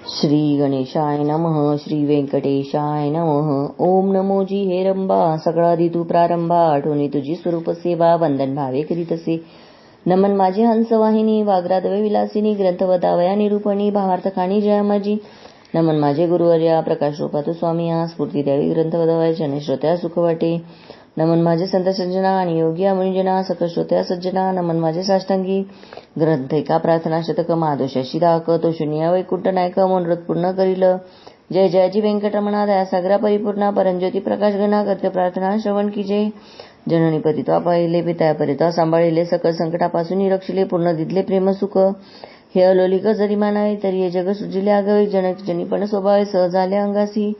श्री गणेशाय नमः. श्री व्यंकटेशाय नमः. ओम नमोजी हे रंबा, सगळा ऋतू प्रारंभा, आठवणी तुझी स्वरूप सेवा, वंदन भावे करीतसे. नमन माझी हंसवाहिनी, वाग्रादवे विलासिनी, ग्रंथवदावया निरूपणी, भावार्थ खाणी जया माझी. नमन माझे गुरुवर्या, प्रकाश रूपा तू स्वामी, स्फूर्ती द्यावी ग्रंथवदावया, जने श्रोत्या सुख वाटे. नमन माझे संत सज्जना आणि योगी मुनिजना, सकल श्रोत्या सज्जना. नमन माझे साष्टांगी ग्रंथिका प्रार्थना शतक, महादोषाशी दाक, तो शून्य वैकुंठ नायक, मनोरथ पूर्ण करील. जय जयाजी व्यंकटरमणा, दयासागरा परिपूर्णा, परंज्योती प्रकाश गणा, करते प्रार्थना श्रवण की जय. जननी पतित्वा पाहिले, पिता परित्वा सांभाळिले, सकल संकटापासून रक्षिले, पूर्ण दिदले प्रेम सुख. हे अलोलिक जरी मानावे, तरी हे जग सृजिले आगावे, जनक जनी पण स्वभावे सहज आले अंगासी.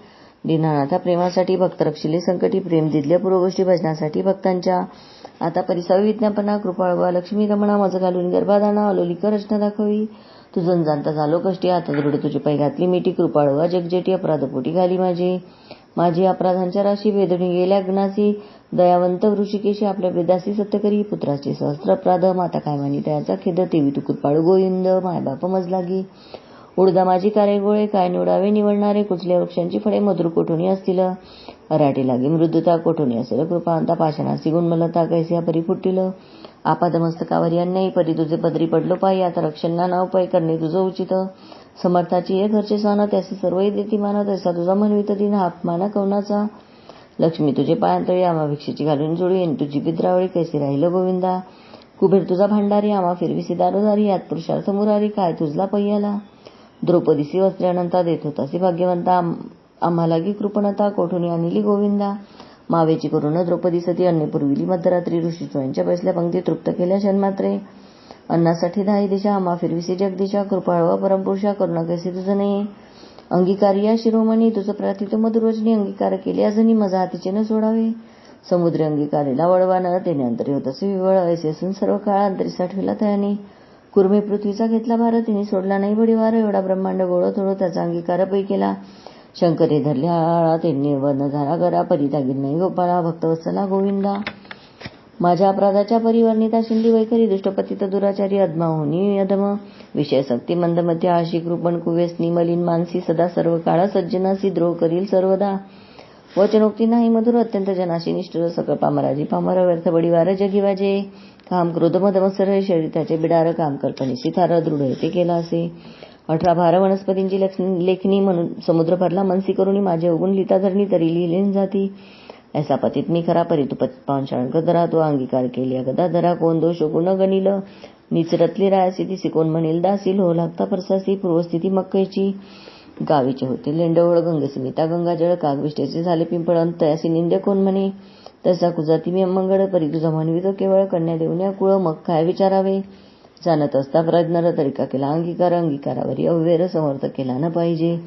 दीनानाथा प्रेमासाठी भक्त रक्षिले संकटी, प्रेम दिदले पूर्व गोष्टी भजनासाठी भक्तांच्या. आता परिसावी विज्ञापना, कृपाळवा लक्ष्मी रमणा, मज घालून गर्भादाना, अलोलिक रचना दाखवी. तुझं जाणता झालो कष्टी, आता दृढ तुझी पाय घातली मिठी, कृपाळवा जगजेटी, अपराधपोटी घाली माझी अपराधांच्या राशी, वेदणी गेल्या ग्नासी. दयावंत ऋषिकेशी आपल्या वेदासी सत्य करी, पुत्राचे सहस्त्र अपराध, माता काय मानी त्याचा खेद, तेवी तू कृपाळू गोविंद, मायबाप मज लागी. उडदा माझी कारे गोळे, काय निवडावे निवडणारे, कुचल्या वृक्षांची फळे, मधुर कोठुणी असतील. अराटी लागी मृदुता, कोठुणी असेल कृपांता, पाषाणासी गुणमलता, कैसे परी फुटतील. आपादमस्तकावरी अन्यायी, परी तुझे पदरी पडलो पायी, आता रक्षणना नाव पायी, करणे तुझं उचित. समर्थाची ये घरचे सान, त्यासी सर्व देती मान, तैसा तुझा म्हणवित दिन, हात माना कवनाचा. लक्ष्मी तुझे पायांतळी, आम्हा भिक्षेची घालून जुळी, तुझी पिद्रावळी, कैसी राहिलं गोविंदा. कुबेर तुझा भांडारी, आम्हा फिरविसी दारोदारी, यात पुरुषार्थ मुरारी, काय तुझला पय्याला. द्रौपदीसी वस्त्रे अनंता, देत होतासी भाग्यवंता, आम्हालागी कृपणता, कोठुनी आणली गोविंदा. मावेची करून द्रौपदी सती, अन्य पुरविली मध्यरात्री, ऋषी चोयांच्या बसल्या पंक्ती, तृप्त केल्या क्षणमात्रे. अन्नासाठी धाई दिशा, आम्हा फिरविसी जगदिशा, कृपाळवा परमपुरुषा, करुणा कैसे तुझं नाही. अंगीकारिया शिरोमणी, तुझं प्रार्थित मधुरवचनी, अंगीकार केले अजनी, मजा हातीचे न सोडावे. समुद्र अंगीकारेला वळवान, तेने अंतरी होत असे विवळ, ऐसे असून सर्व काळ अंतरी साठविला तयाने. कुर्मे पृथ्वीचा घेतला भार, तिने सोडला नाही बडीवार, एवढा ब्रह्मांड गोळ थोडं त्याचा अंगीकार पै केला. शंकरे धरल्या आळा, त्यांनी वन झाला गरा, परितागीर नाही गोपाळा, भक्तवत्सला गोविंदा. माझ्या अपराधाच्या परिवर्णिता शिंदी वैखरी, दुष्टपतित दुराचारी, अदमाहुनी अधम, विषयशक्ती मंदमध्य, आशिक रूपण कुवेसनी, मलिन मानसी, सदा सर्व काळा सज्जनासी, द्रोह करील सर्वदा. वचनोक्ती नाही मधुर, अत्यंत जनाशी निष्ठुर, सकळ पामराजी पामर, व्यर्थ बडीवार जगी वाजे. काम क्रोध मदमत्सर, शरीराचे बिडार, काम कल्पनेशी थार, दृढ येते केला असे. 18 भार वनस्पतींची लेखणी, म्हणून समुद्र भरला मनसी करुणी, माझे अवगुण लिहिता धरणी, तरी लिहिलेन जाती. ऐसा पतित मी खरा, परितु पतित पावशाळ गदरा, तो अंगीकार केली गदा धरा, कोण दोष गुण गणिल. निचरतली रायासी, ती सिकोन म्हणील दासील, हो लागता परसासी, पूर्वस्थिती मक्कैची. गावीचे होते लेंडवळ, गंगस्मिता गंगाजळ, कागविष्टेचे झाले पिंपळ, तयासी निंदे कोण म्हणे. तसा कुजाती मी मंगळ, परी तुझा म्हणवितो केवळ, कन्या देऊन्या कुळ, मग काय विचारावे. जाणत असता प्रज्ञर, तरिका केला अंगीकार, अंगीकारावरी अव्यर, समर्थ केला न पाहिजे.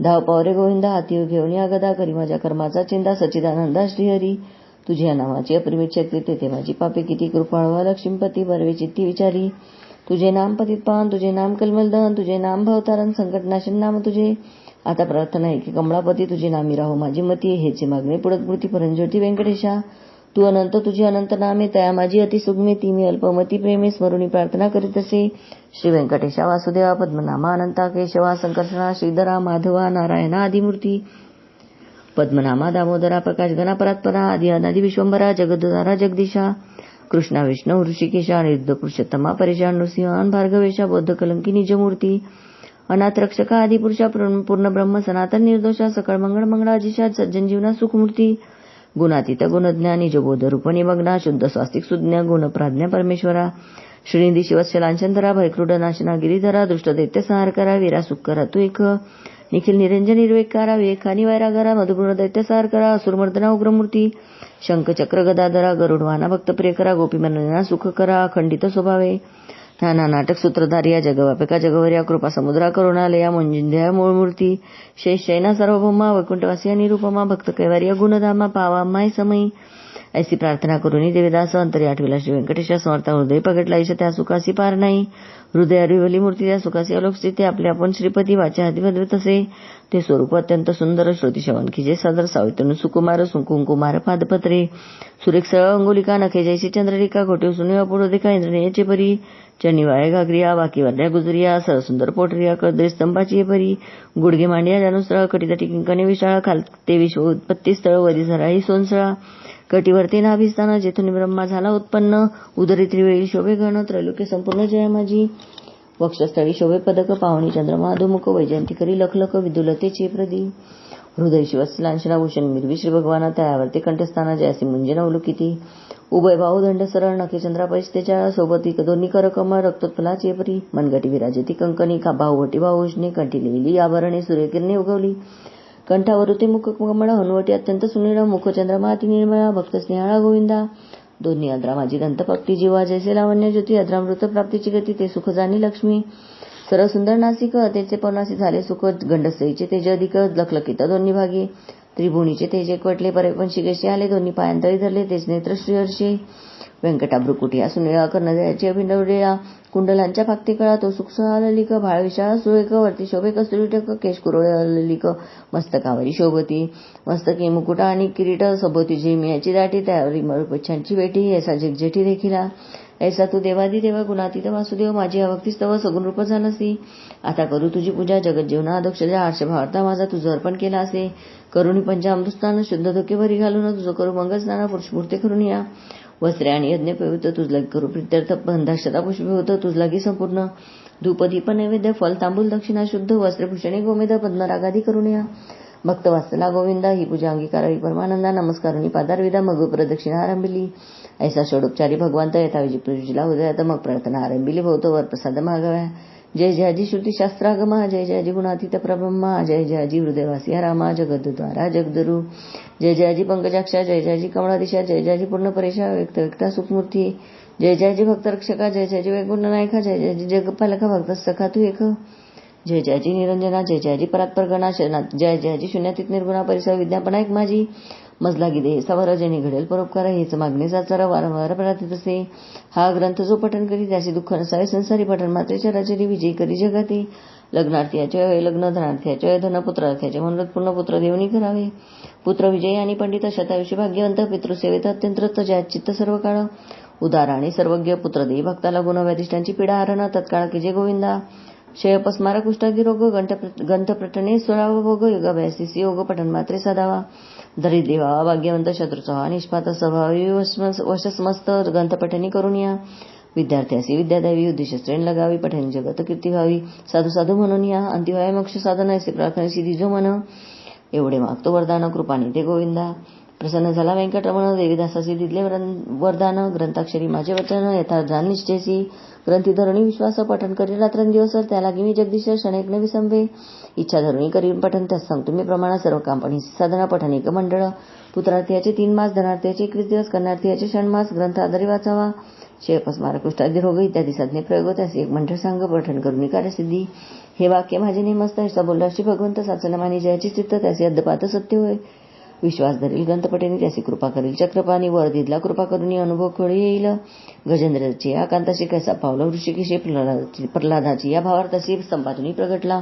धाव पावरे गोविंदा, हाती घेऊन या गदा, करी माझ्या कर्माचा चिंता, सच्चिदानंदा श्रीहरी. तुझ्या नामाची अप्रिमित शक्ती, तेथे माझी पापे किती, कृपाळवा लक्ष्मीपती, बरवे चित्ती विचारी. तुझे नाम पतित पावन, तुझे नाम कलमलदहन, तुझे नाम भवतारण, संकटनाशन नाम तुझे. आता प्रार्थना आहे की कमळापती, तुझी नामी राहो माझी मती, हेचे मागणे पुढत पुढती, परंज्योती व्यंकटेशा. तू अनंत, तुझी अनंत नामे, तया माझी अतिसुग्मे, ती मी अल्पमती प्रेमे, स्मरुणी प्रार्थना करीत असे. श्री व्यंकटेशा वासुदेवा, पद्मनामा अनंता, केशवा संकर्षणा, श्रीधरा माधवा, नारायणा आदिमूर्ती. पद्मनामा दामोदरा, प्रकाश गणा परात्परा, आदि अनादि विश्वंभरा, जगद्धारा जगदीशा. कृष्णा विष्णू ऋषिकेशा, निरुद्ध पुरुषोत्तमा, परिजान नृसिंहान, भार्गवेशा, बौद्ध कलंकी निजमूर्ती. अनाथ रक्षका, आदिपुरुषा, पूर्ण ब्रह्म सनातन निर्दोषा, सकळ मंगळ मंगळाजिषा, सज्जन जीवना सुखमूर्ती. गुणातीत गुणज्ञा, निजबोध रूप निमग्ना, शुद्ध स्वास्तिक सुज्ञ, गुण प्राज्ञा परमेश्वरा. श्रीनिधी शिवस्यलांछनधरा, भयक्रूढ नाशना गिरीधरा, दृष्ट दैत्य संहार करा, वीरा सुख करा तू एक. निखिल निरंजन निर्वेकारा, विवेकानी वैरागरा, मधुगुण दैत्य संहार करा, असुरमर्दना उग्रमूर्ती. शंख चक्र गदाधरा, गरुडवाहना भक्त प्रिय करा, गोपीमनना सुख करा, अखंडित स्वभावे. नाना नाटक सूत्रधारिया, जगव्यापिका जगवर्या, कृपा समुद्रा करुणालया, मंजुंध्या मूळमूर्ती. शेष शैना सार्वभौमा, वैकुंठवासिया निरुपमा, भक्त कैवार्य गुणधामा, पावा माय समयी. ऐसी प्रार्थना करून देवीदास अंतरी आठविला श्री व्यंकटेशा समर्था हृदय पगटला ईश त्या सुखासी पार नाही. हृदय हरिवली मूर्ती त्या सुखासी अलोक स्थिती आपले आपण श्रीपती वाच्या हाती तसे ते स्वरूप अत्यंत सुंदर श्रोती शवन खिजे सदर सावितनु सुकुमार सुकुंकुमार पादपत्रे सुरेख सरळ अंगुलिका नखे जैसी चंद्रलिका घोटे सुने अपुढ देखा इंद्रनेचे परी चनिवाय घागरिया बाकी वर्ण्या गुजरिया सरसुंदर पोटरिया कदरे स्तंभाची परी गुडघे मांडिया जानुसळा कटितटी किंकणे विशाळ खालते विश्व उत्पत्ती स्थळ वरी झराई सोनसळा कटिवर्ती नाभिस्थान जेथून ब्रह्मा झाला उत्पन्न उदरी त्रिवेळी शोभे गण त्रैलोक्य संपूर्ण जय माझी वक्षस्थळी शोभे पदक पावणी चंद्रमा धुमुक वैजयंती करी लखलख विदुलतेचे प्रदी हृदय शिवस्लांशना भूषण मिरवी श्री भगवान त्यावरती कंठस्थाना जयासी मुंजन अवलुकिती उभय बाहू दंड सरळ नखे चंद्रा परिस्तेच्या सोबती दोन्ही कर कमळ रक्तोत्पलाची परी मनगटी विराजती कंकणी बाहुवटी बाहुष्णी कंठी लिहिली आभरणे सूर्यकिरणे उगवली कंठावरुती मुख कमळ हनुवटी अत्यंत सुनीळ मुख चंद्रमा अति निर्मळा भक्त स्नेहाळा गोविंदा दोन्ही अद्रा माझी दंतपक्ती जीवा जैसे लावण्य ज्योती अद्रामृत प्राप्तीची गती ते सुख जाणी लक्ष्मी सरळ सुंदर नासिक तेचे पवनासी झाले सुख गंडसईचे तेज अधिक लखलखित दोन्ही भागी त्रिभुवनीचे तेज एकवटले परेपण शिगेशी आले दोन्ही पायांतळी धरले तेच नेत्र श्रीहर्षे व्यंकटाभ्रुकुटी सुनिळा कर्णदयाची अभिनवलेला कुंडलांच्या फाक्ती कळा तो सुख अललिक भाळ विशाळ सुरेख वरती शोभे कस्तुरीटक केश कुरळे अललिक मस्तकावरी शोभती मस्तकी मुकुटा आणि किरीट सभोवती झेमियाची दाटी त्यावरी मळपच्छांची बेटी ऐसा जगजेठी देखिला ऐसा तू देवादी देवा गुणातीत वासुदेव माझी अभक्तीस्तव सगुण रूप झालसी आता करू तुझी पूजा जगत जीवना अध्यक्षजा आर्षभावार्था माझा तुझं अर्पण केला असे करुणी पंचामृतस्नान शुद्ध धोके भरी घालून तुझं करू मंगलस्नान पुरुषमूर्ती करून या वस्त्रे आणि यज्ञ पेवित तुझलागी करू प्रित्यर्थ बंधाक्षता पुष्पे होत तुझलागी संपूर्ण धूप दीप नैवेद्य फल तांबूल दक्षिणा शुद्ध वस्त्रभूषणे गोमेद पद्मरागादी करून या भक्त वास्तला गोविंदा ही पूजा अंगीकारावी परमानंदा नमस्कारुनी पादारविदा मग प्रदक्षिणा आरंभिली ऐसा षोडोपचारी भगवंत यथाविजी पूजिला उदयात मग प्रार्थना आरंभिली भोवतो वर प्रसाद मागाव्या जय जयाजी श्रुती शास्त्रागमा जय जयाजी गुणातीत प्रब्रह्मा जय जयाजी हृदयवासिया रामा जगद्द्वारा जगदरू जय जयाजी पंकजाक्षा जय जयाजी कमळादिशा जय जयाजी पूर्ण परेशा व्यक्त व्यक्ता सुखमूर्ती जय जयाजी भक्त रक्षका जय जयाजी वैकुंठ नायका जय जयाजी जगपालका भक्त सखा तू एक जय जयाजी निरंजना जय जयाजी परात्पर गणा जय जयाजी शून्यातीत निर्गुणा परिसर विद्यापना एक माझी मजला गिदे सवर जेणे घडेल परोपकार हेच मागणीचा चरा वारंवार प्रार्थित असे हा ग्रंथ जो पठण करी त्याचे दुःख नसावे संसारी पठण मात्रेच्या राजरी विजयी करी जगाते लग्नार्थीयाचे वय लग्न धनार्थीयाचे वय धन पुत्रार्थ्याचे मनोरथ पूर्ण पुत्र देवणी करावे पुत्र विजयी आणि पंडित शतायुषी भाग्यवंत पितृसेवेत अत्यंत जयाचित्त सर्व काळ उदार आणि सर्वज्ञ पुत्र देई भक्ताला गुणव्याधिष्ठांची पीडा हरण तत्काळ की जे गोविंदा क्षयपस्मार कुष्ठादी रोग गंथप्रटणे स्वराव भोग योगाभ्यासीसी योग पठण मात्रे साधावा दरिद्री व्हावा भाग्यवंत शत्रुचा निष्पात स्वभावी वशस्मस्त ग्रंथपठणी करून या विद्यार्थ्यासी विद्यादेवी उद्देशस्त्रेण लगावी पठणी जगत कीर्ती व्हावी साधू साधू म्हणून या अंतिवाय मोक्ष साधन ऐसे प्रार्थनेसी दिजो मन एवढे मागतो वरदान कृपाने ते गोविंदा प्रसन्न झाला व्यंकटरमण देवीदासासी दिले वरदान ग्रंथाक्षरी माझे वचन यथा जाण निश्चयसी ग्रंथी धरणी विश्वास पठण करी रात्रंदिवस त्याला मी जगदीश क्षणेक न विसंबे इच्छा धरणी करी पठण त्यास सांगतो मी प्रमाण सर्व काम पण साधना पठण एक मंडळ पुत्रार्थीयाचे 3 मास धनार्थीयाचे 21 दिवस करणार्थीयाचे 6 मास ग्रंथ आधारी वाचावा क्षयपस्मार कुष्ठादी रोग इत्यादी साधने प्रयोग त्यास एक मंडळ सांग पठण करून कार्यसिद्धी हे वाक्य माझे नेमस्त ऐसा बोलला श्री भगवंत साचला मानी जयाची स्थित त्याचे अद्यपात सत्य होय विश्वास धरील ग्रंथपटेने त्याची कृपा करील चक्रपाणी वर दिदला कृपा करून अनुभव खोळी येईल गजेंद्राची या कांताशी कैसा पावलं ऋषिकेशी प्रल्हादाची या भावार्थाशी स्तंभातून प्रगटला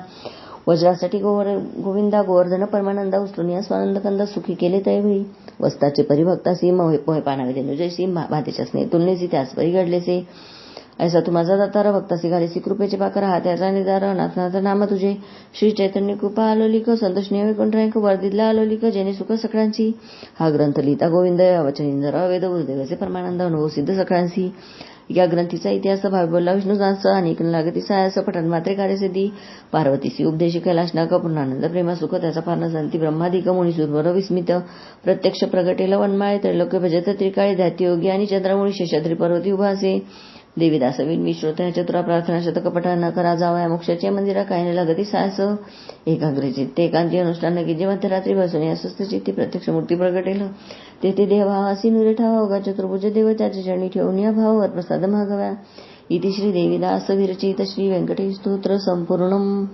वज्रासाठी गोविंदा गोवर्धन परमानंदा उचलून या स्वानंद कंदा सुखी केले तैवेळी वस्ताचे परिभक्तासी मोहे पानावे देनुजयसी भातेच्या स्नेह तुलनेसी त्यास परी घडलेसे ऐसा तू माझा दातार भक्तासी घालेसी कृपेचे पाकर हा त्याचा निदार अनाथनाथ नाम तुझे श्री चैतन्य कृपा आलोलिक संतोषनीय वैकुंठरायक वर्दिदला आलोलिक जेणे सुख सगळ्यांची हा ग्रंथ लिहिता गोविंद वचनिंदर वेद गुरुदेवाचे परमानंद अनुभव सिद्ध सगळ्यांची या ग्रंथीचा इतिहास भावी बोलला विष्णुदास अनेक लागती सायास पठण मात्रे कार्यसिद्धी पार्वतीसी उपदेशी कैलाशनाक पूर्णानंद प्रेमा सुख त्याचा पारण संती ब्रह्मादिक मुनिसुरवर विस्मित प्रत्यक्ष प्रगटेल वनमाळे त्रैलोक्य भजत त्रिकाळी ध्यात्योगी आणि चंद्रमुळी शेषाद्री पर्वती उभासे देवीदास विश्रोत चतुरा प्रार्थना शतक पठण करा जावया मोक्षाच्या मंदिरा काही लागती साहस एकाग्रचित्त एकांती अनुष्ठान की जे मध्यरात्री बसून या स्वस्थचित्ती प्रत्यक्ष मूर्ती प्रगटेल तेथे देवा असी नुरे ठावा अवघा चतुर्भुज देव त्याच्या चरणी ठेवून या भावावर प्रसाद मागाव्या इति श्री देवीदास विरचित श्री व्यंकटेश स्तोत्र संपूर्णम.